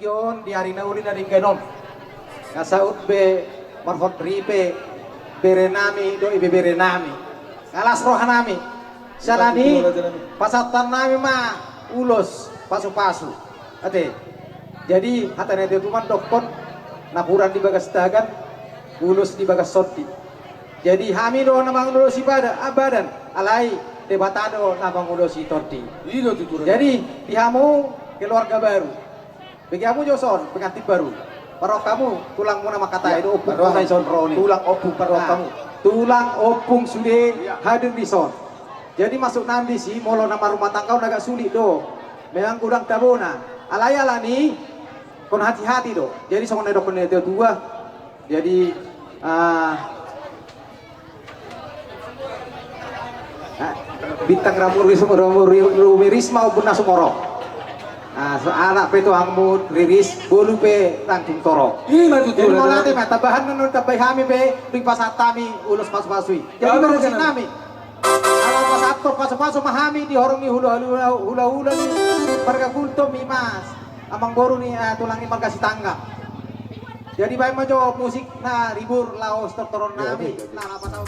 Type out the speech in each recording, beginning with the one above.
Jon di hari nauli dari genom. Kasaut be marfot ripe berenami do ibe berenami. Kalas rohanami. Salani pasatan nami ma ulos pasu-pasu. Ate. Jadi hatane itu man dokon napuran di bagas dagan ulos di bagas soti. Jadi hami do namang ulos ibadah abadan alai debatado namang ulos torti. Jadi dihamu keluarga baru. Bagi kamu Joson pengantin baru. Parok kamu tulang muna makata itu opung muna ison roni. Tulang opung parok kamu. Tulang opung sudah hadir di son. Jadi masuk nanti sih molo nama rumah tangga agak sulit do. Memang kurang tabona. Alaya nih kon hati-hati do. Jadi songon nedok itu dua. Jadi bintang Riris maupun Nasumoro. Nah, anak pe tuangmu Riris bolu pe rangking toro. Jadi mau nanti mah tambahan menurut tambah kami pe ring pasatami ulus pasu-pasui. Jadi berusin kami. Kalau pasu-pasu mahami dihorongi hula-hula ni marga kulto mimas. Amang boru ni tulangi marga si tangga. Jadi baik majo musik na ribur laos tertoron nami. Nah, apa tahu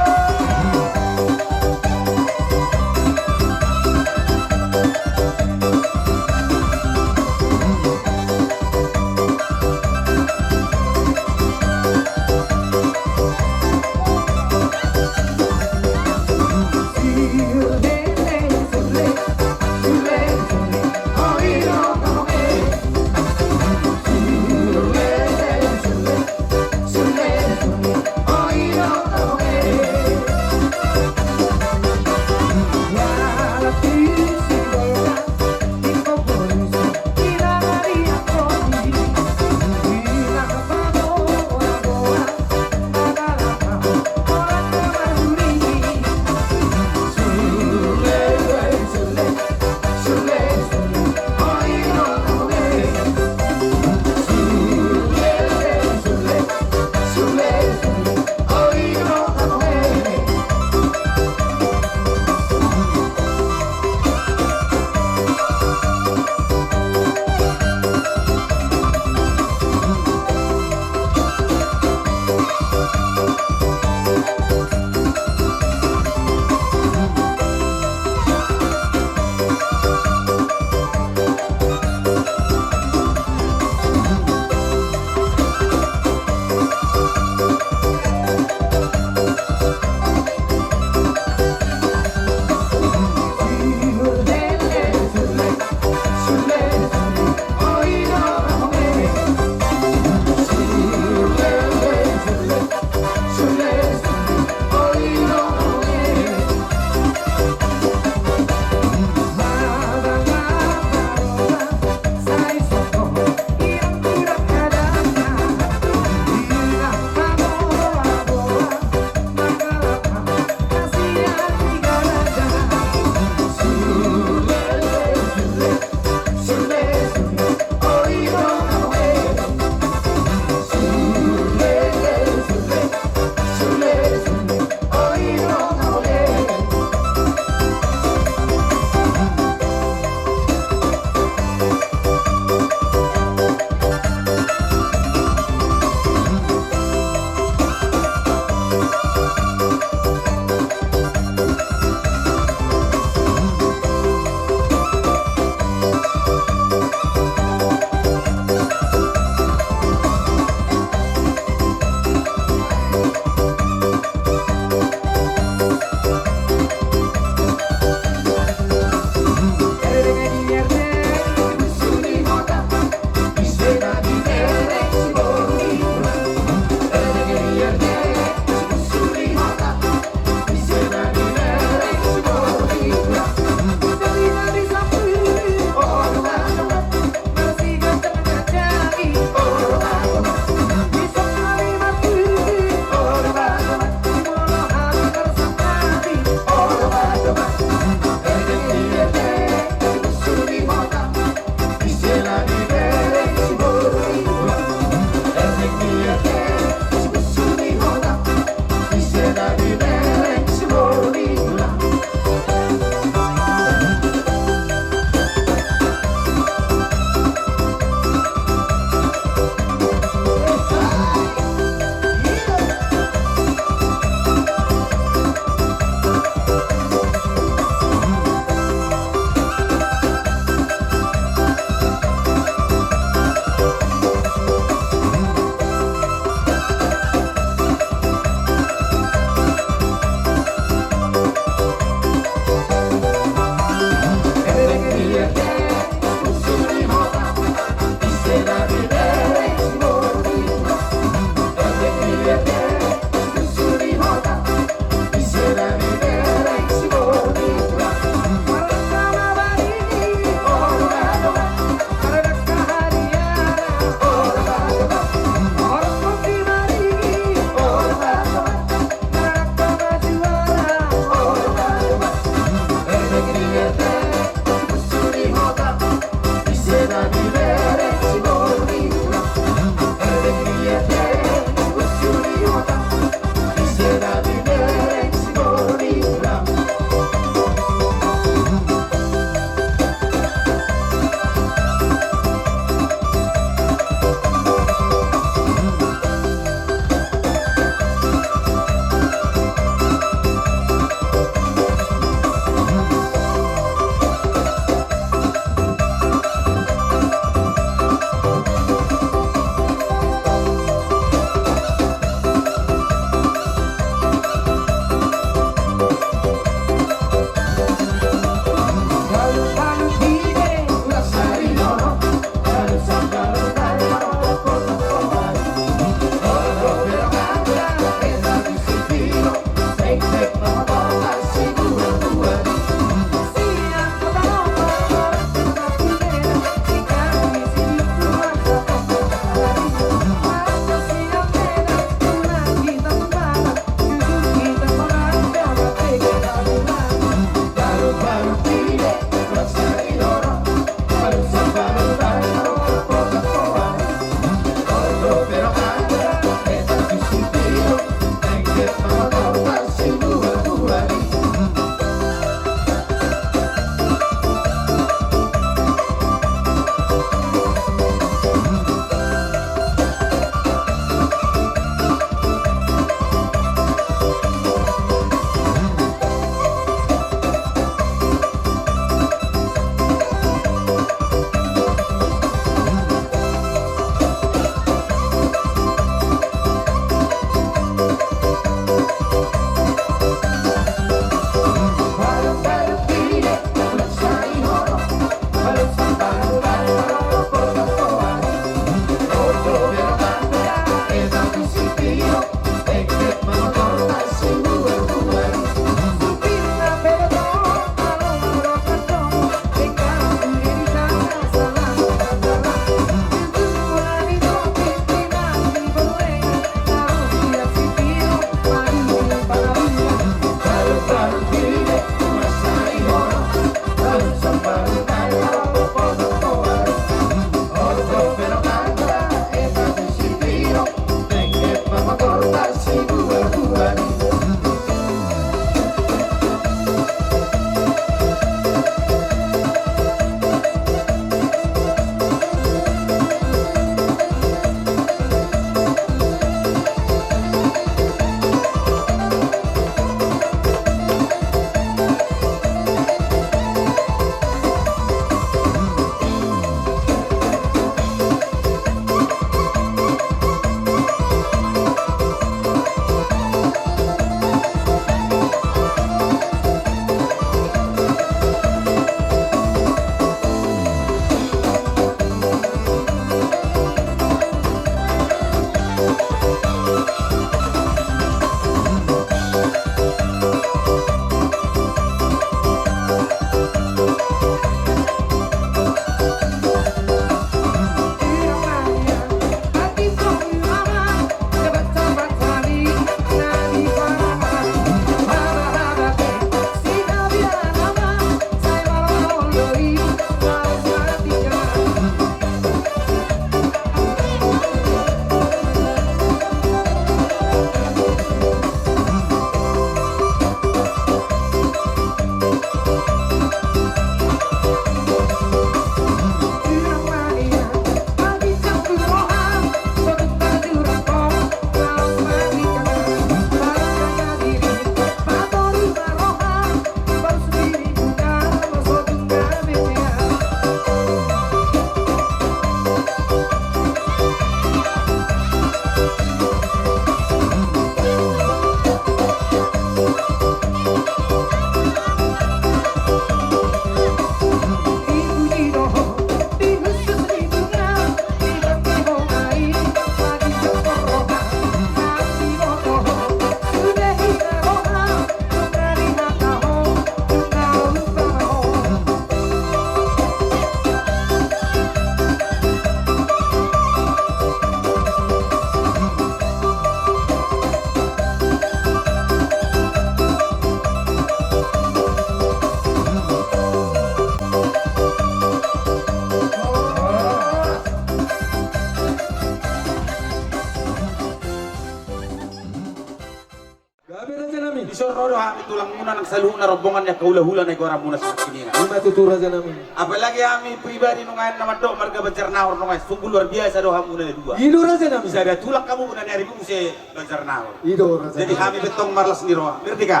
Abi Raja Nami. Isoro do kami tulang muna ng saluho na robongan niya kaula-hula na igora muna sa kiningan. Lima tutur Raja Nami. Apalagi kami pribadi nung ngayon naman do, marga Banjarnahor nung ngayon, sungguh luar biasa do kami muna dua. Ido Raja Nami. Bisa ada tulang kamu muna nyari mo si Banjarnahor. Ido Raja. Jadi kami betong marlas ni roa. Ngerti ka?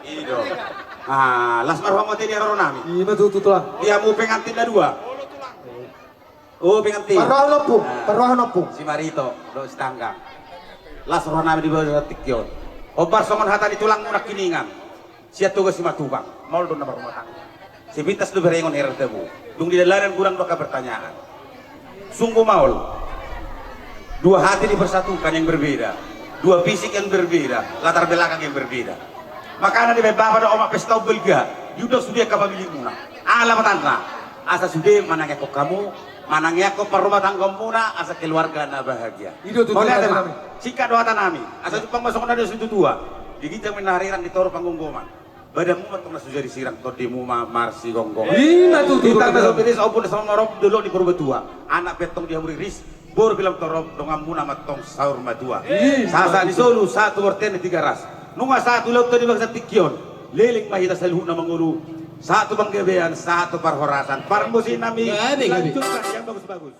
Ido. Las marhum mo tini aro nami. Lima tutulah. Dia mau pengantin na dua. Oh, pengantin. Paruhan opo. Si Marito, do istanggang. Las roh nami di bawah tikyon. Obar songon hata di tulang muna kiningan. Siya tugas si Matubang. Maul do na rumah tangga. Si Bintas do berengon heran tebu. Dung di dalanan kurang do ka pertanyaan. Sungguh maul. Dua hati dipersatukan yang berbeda. Dua fisik yang berbeda. Latar belakang yang berbeda. Makanya di beberapa do oma pesta belga. Yudo sudah kapabilik muna. Alam tanda. Asa sudah manangnya kok kamu. Manangnya kok perumah tangga muna. Asa keluarga na bahagia. Ido tutur Raja Nami. Sika doa tanami. Asa jupang masuk na situ dua. Digijang menariran di toro panggunggoman. Badamu matong na sudah disirang todimu marsi gonggong. Lima tutur Kita Raja na Nami. sopitis opun sama norok dulu di Purbetua. Anak betong dia ris. Bor bilang torop dongam muna matong sahur madua. Sasa di Solo satu orten tiga ras. Nunga satu laut tadi bangsa tikyon. Leling mahita salhu na mangulu. Satu panggebean, satu parhorasan. Parmusin nami. Lanjutkan yang bagus-bagus.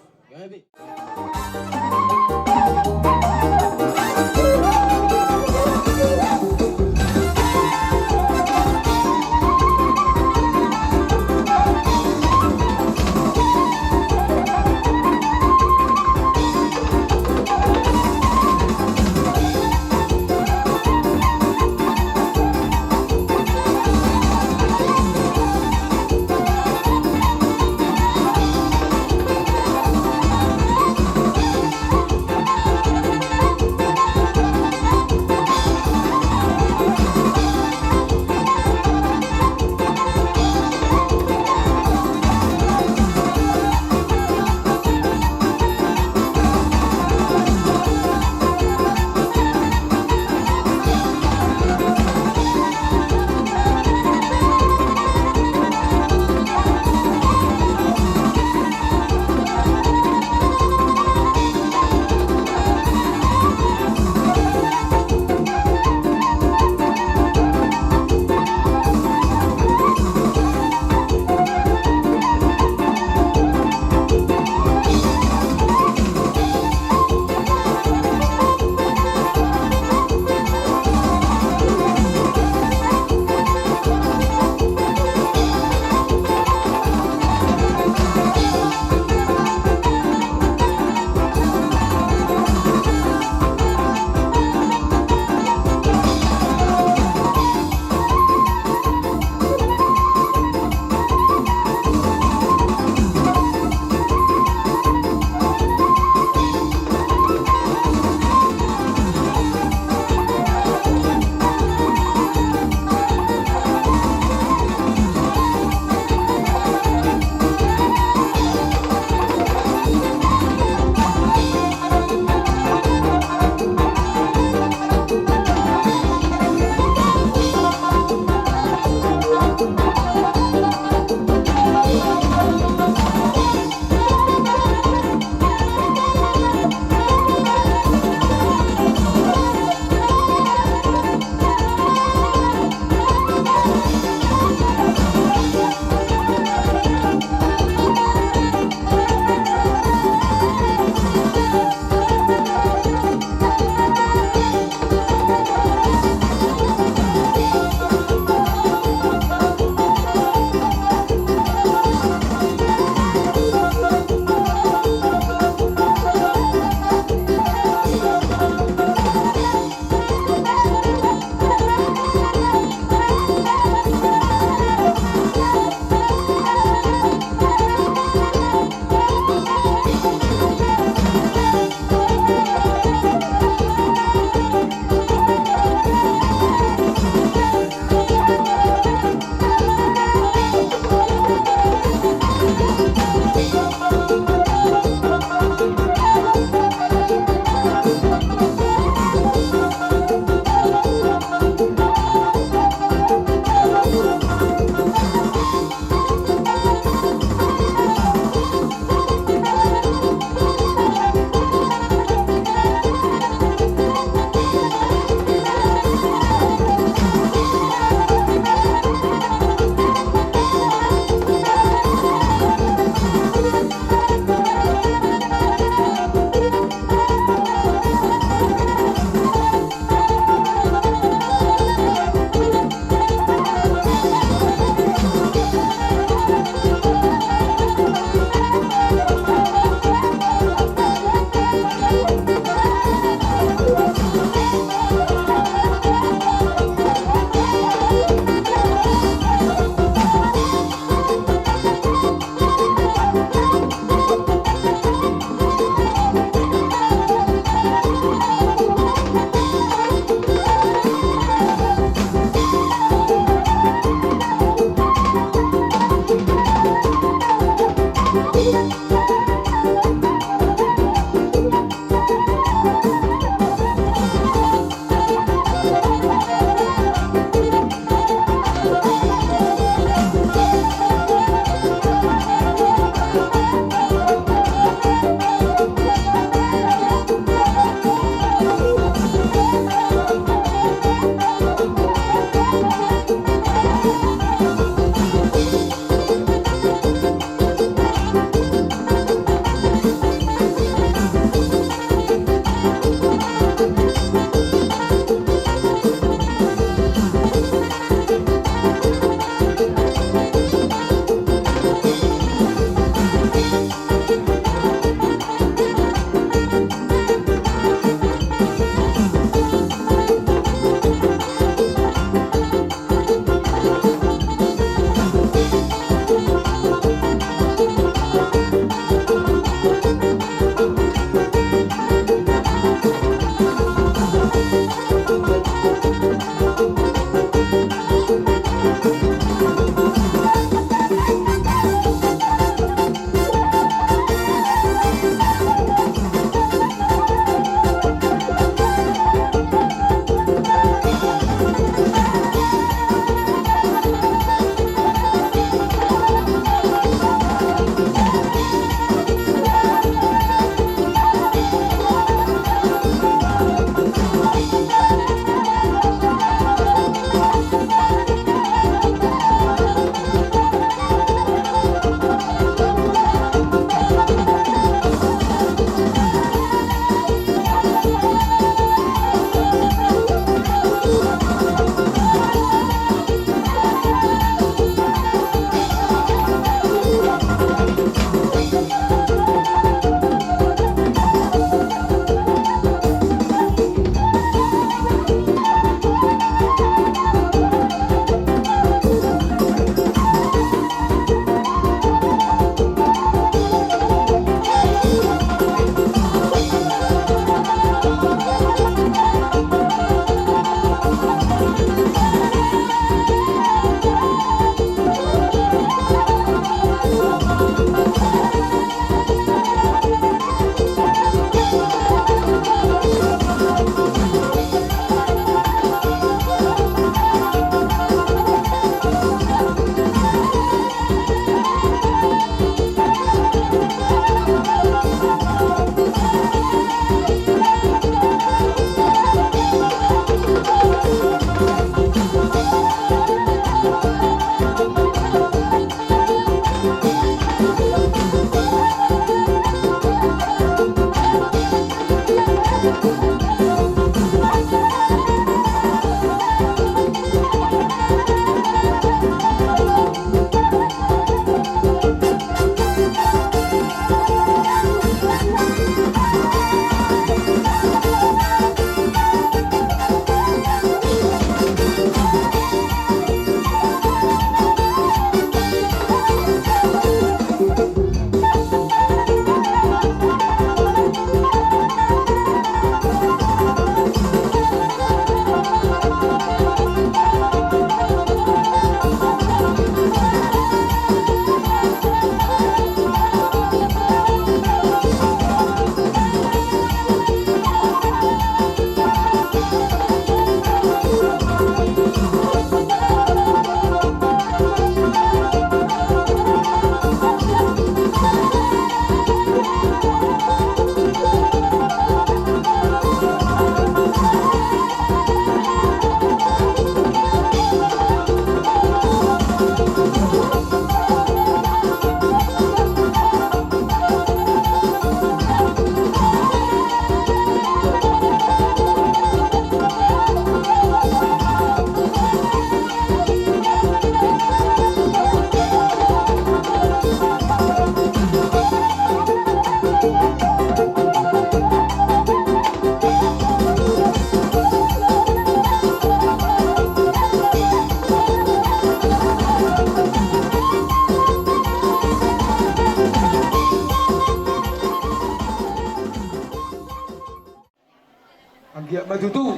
Anggia majutu,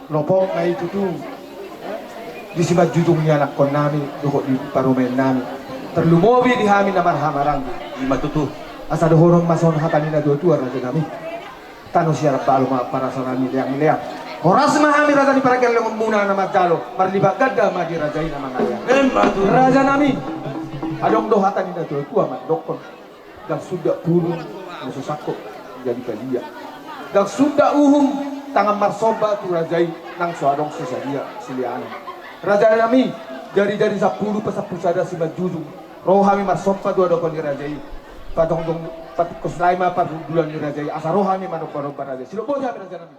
lopok na itutu. Di si majutu anak kon nami, dukot di parumen nami. Terlumobi di hami na marhamarang. Di matutu. Asa dohorong mason hatani na dua raja nami. Tano siya balo para sa nami liang. Oras mahami raja ni para kelong muna na magdalo. Marliba gada magi raja na mangaya. Matutu. Raja nami. Adong do hatani na dua man dokon. Dan sudah purun, susako jadi kalia. Dan sudah uhum tangan marsoba tu rajai nang suadong sesadia siliano. Raja nami jari-jari 10 pesada si majuju. Rohami marsoba tu adokon ni rajai. Patong dong patikus laima bulan ni rajai. Asa rohami manok rajai. Silo boleh raja nami.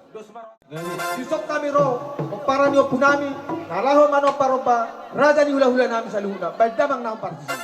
Disok kami roh, para niyo punami, nalaho manok paroba, raja ni hula-hula nami sa luhuna. Baik damang na partisi.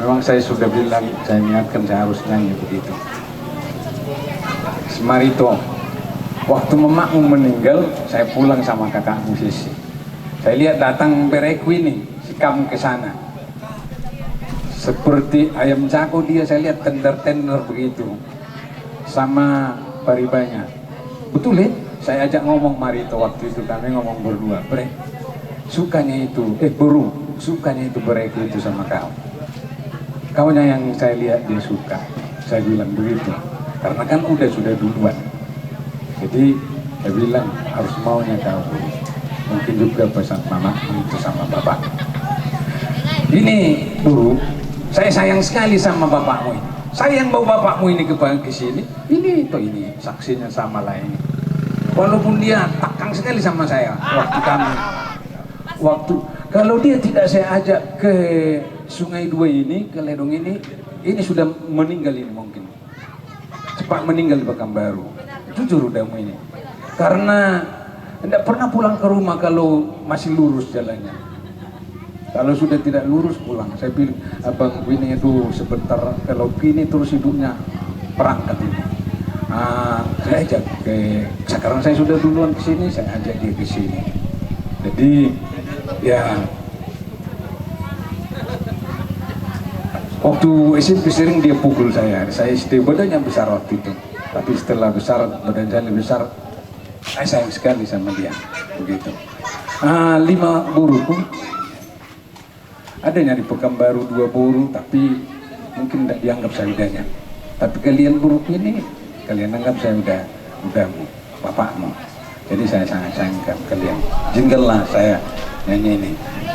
Memang saya sudah bilang, saya niatkan saya harus nyanyi begitu. Semarito, waktu mamaku meninggal, saya pulang sama kakak musisi. Saya lihat datang bereku ini, si kamu ke sana. Seperti ayam cako dia, saya lihat tender-tender begitu. Sama paribanya. Betul ya? Saya ajak ngomong Marito waktu itu, kami ngomong berdua. Bre, sukanya itu, buru, sukanya itu bereku itu sama kau. Kaunya yang saya lihat dia suka, saya bilang begitu, karena kan sudah duluan. Jadi saya bilang harus maunya kau. Mungkin juga pesan mama itu sama bapak. Ini guru, saya sayang sekali sama bapakmu. Sayang bawa bapakmu ini ke sini. Ini saksinya sama lah ini. Walaupun dia takang sekali sama saya waktu kalau dia tidak saya ajak ke Sungai Dua ini, ke Ledong ini sudah meninggal ini mungkin. Cepat meninggal di Pekanbaru. Jujur udamu ini. Karena tidak pernah pulang ke rumah kalau masih lurus jalannya. Kalau sudah tidak lurus pulang. Saya bilang, abang ini itu sebentar kalau gini terus hidupnya perangkat ini. Saya ajak sekarang saya sudah duluan ke sini, saya ajak dia ke sini. Jadi ya waktu SMP sering dia pukul saya SD badannya besar waktu itu, tapi setelah besar badan saya lebih besar, saya sayang sekali sama dia begitu. 5 buru pun adanya di Pekanbaru, 2 buru, tapi mungkin tidak dianggap sayudanya. Tapi kalian buru ini kalian anggap saya udah bapakmu, jadi saya sangat sayangkan kalian. Jingle lah saya nyanyi ini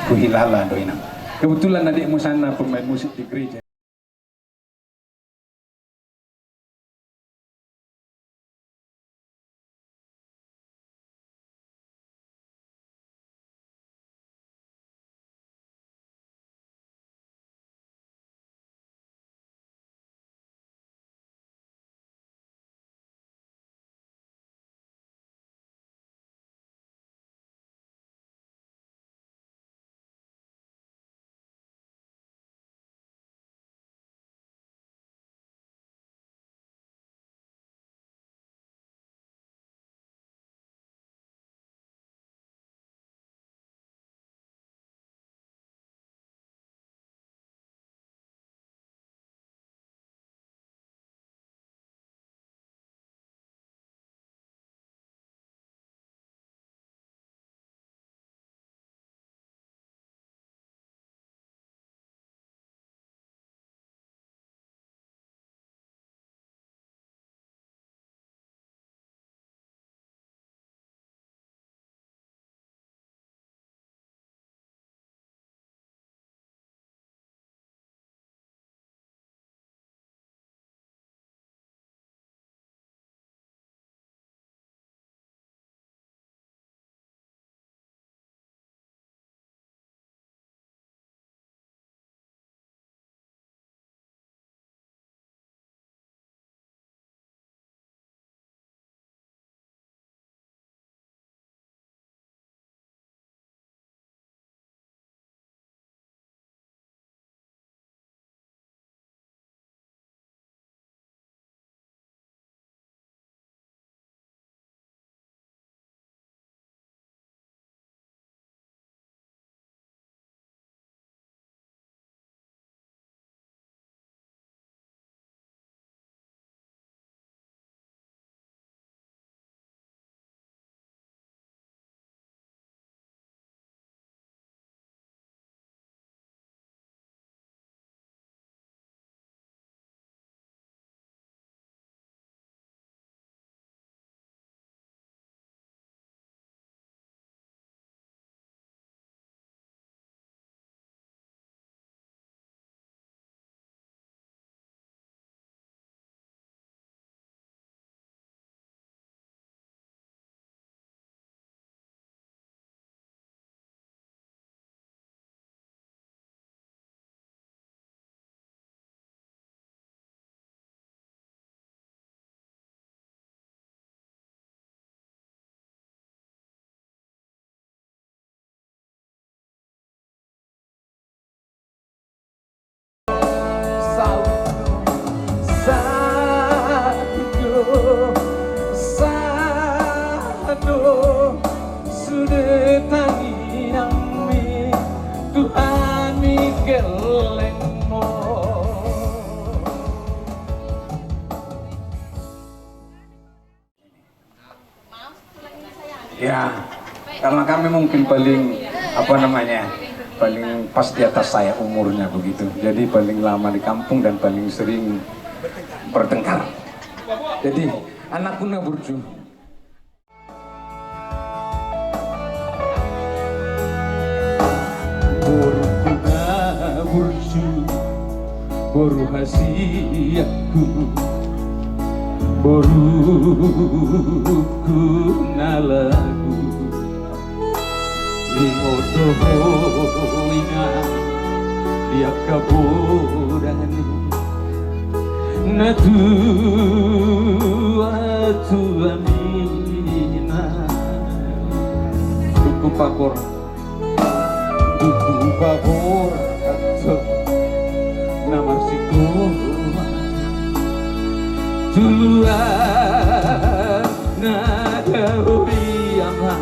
Kuhilala Doina. Kebetulan adikmu sana pemain musik di gereja. karena kami mungkin paling apa namanya, paling pas di atas saya umurnya begitu. Jadi paling lama di kampung dan paling sering bertengkar. Jadi anakku Naburju. Boruku Naburju, boru hasiatku, boruku nalagu. Limoto ingat dia kaburan natu amina duku babor kata nama siku tuluan nada uriama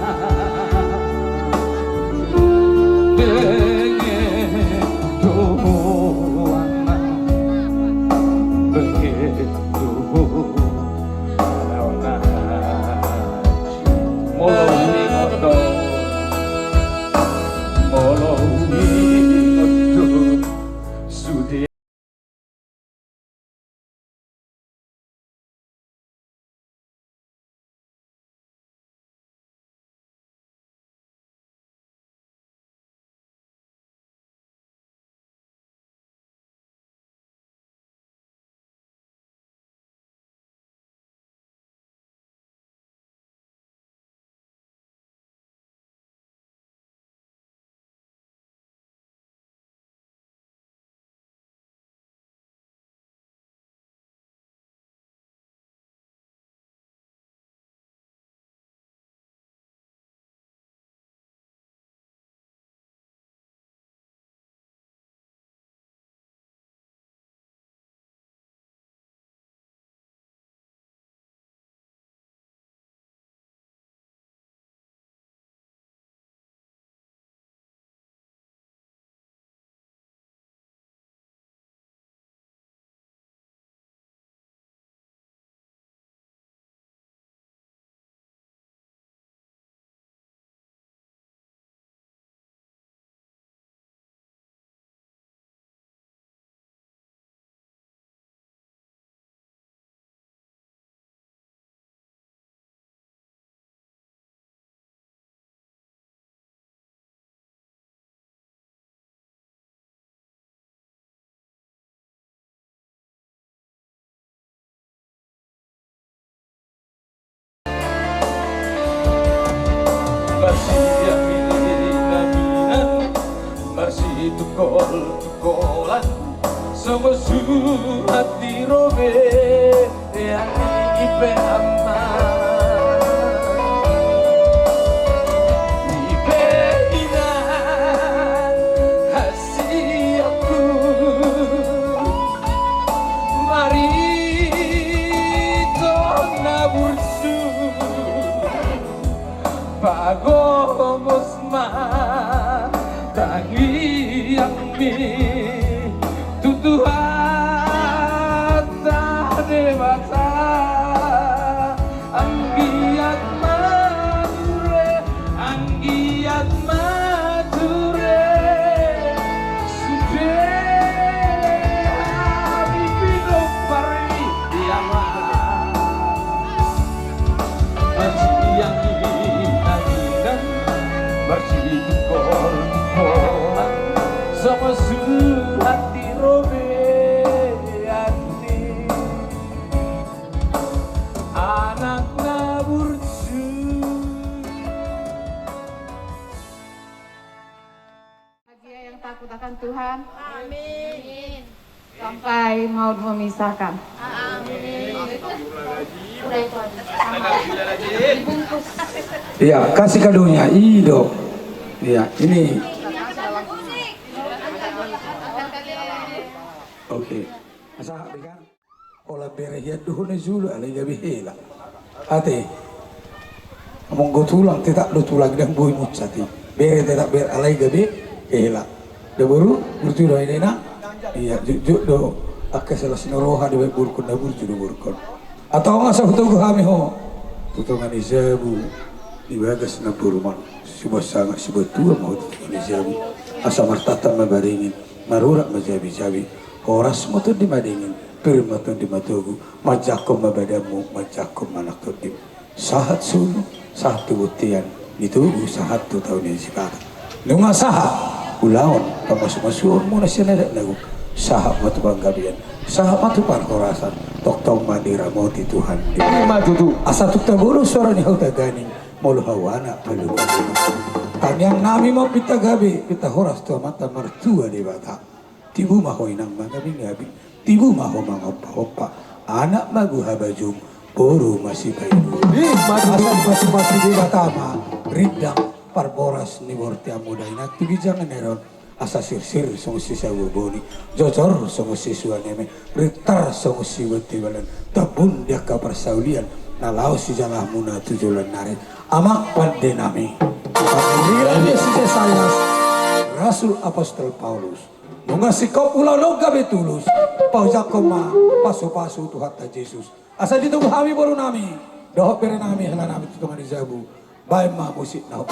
tukol-tukolan sama hati robe yang ipe aman ipe inan hasiatku mari tona bursu pagomosma tangi yang mi tutuhan tak dewasa anggiat mature sude habibino pari diaman masih yang dan bersih tukol-tukolan sama hati robe hati anak Naburju. Bahagia yang takut akan Tuhan. Amin. Sampai maut memisahkan. Amin. Iya, kasih kadonya Ido. Iya, ini. Oke. Asa bigan. Ola berehiat duhune zulu alai gabi hela. Ate. Among go tulang tidak do tulang dan boy mucati. Bere tidak ber alai gabi hela. De baru burtu do ina. Iya, juk do akasalas noroha de burkun da burtu do burkun. Atau ngasa hutu kami ho. Tutungan izabu di bagas na burman. sebuah sangat sebuah tua mau dijabi asa martata mabaringin marurak majabi-jabi horas motor dimadingin pirmatun dimatugu majakom mabadamu majakom manaktudim sahat sulu satu butian ditugu sahat tu tahun ini sekarang nunga sahat ulawan pamasuk-masuk muna siya nagu sahat matu banggabian sahat matu parkorasan toktong mandira mau di Tuhan Matutu. asa tuk taburo suara ni hau taganing mulu hawana palu tanyang nami mau pita gabi pita horas tua mata mertua di bata tibu maho inang magabi gabi tibu maho mangopa-opa anak magu habajung boru masih kayu asal masih di batama ridang parboras ni borti amudaina tibi jangan neron asa sir-sir songo si boni jocor songo si suaneme ritar songo si wetibalan tabun dia kapar saulian nalau si jalah muna tujulan naret amak pande nami panggilan si Silas Rasul Apostol Paulus nungasih kau pulau loga betulus paujakoma pasu-pasu Tuhan ta Yesus asa ditunggu kami baru nami dohok bere nami hela nami tutungan izabu baik ma musik na